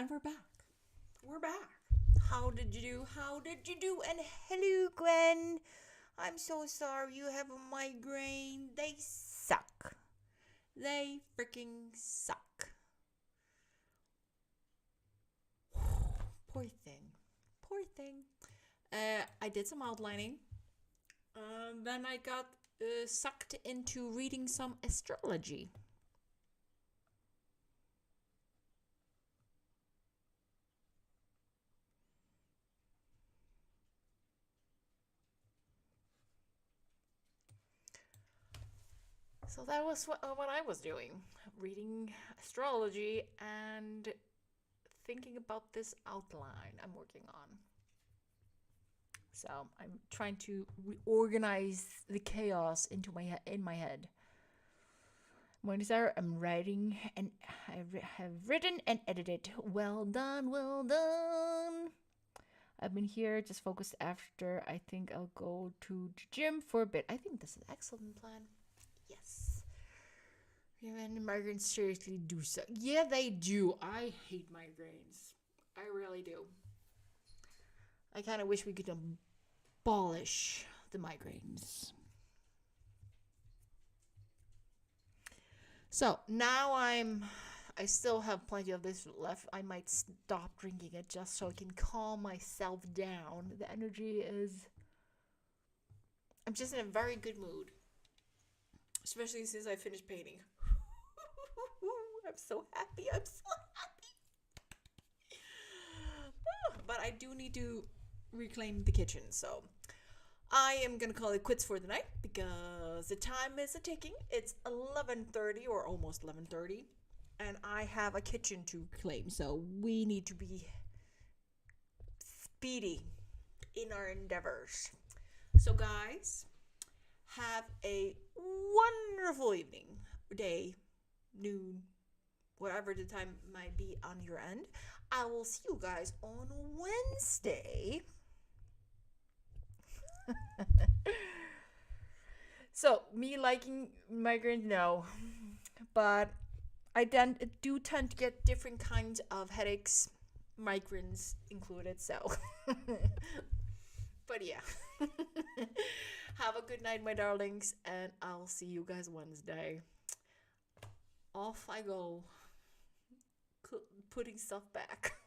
And we're back. We're back. How did you do? How did you do? And hello, Gwen. I'm so sorry you have a migraine. They suck. They freaking suck. Poor thing. Poor thing. I did some outlining. Then I got sucked into reading some astrology. So that was what I was doing, reading astrology and thinking about this outline I'm working on. So I'm trying to reorganize the chaos into in my head. Morning, Sarah. I'm writing and I have written and edited. Well done, well done. I've been here just focused after. I think I'll go to the gym for a bit. I think this is an excellent plan. Yes. Yeah, and migraines seriously do suck. Yeah, they do. I hate migraines. I really do. I kind of wish we could abolish the migraines. So now I still have plenty of this left. I might stop drinking it just so I can calm myself down. The energy is... I'm just in a very good mood. Especially since I finished painting. I'm so happy. I'm so happy. But I do need to reclaim the kitchen. So I am going to call it quits for the night because the time is a-ticking. It's 11:30 or almost 11:30. And I have a kitchen to claim. So we need to be speedy in our endeavors. So guys, have a wonderful evening, day, noon, whatever the time might be on your end. I will see you guys on Wednesday. So, me liking migraines, no. But I do tend to get different kinds of headaches, migraines included, so. But yeah. Have a good night, my darlings, and I'll see you guys Wednesday. Off I go, putting stuff back.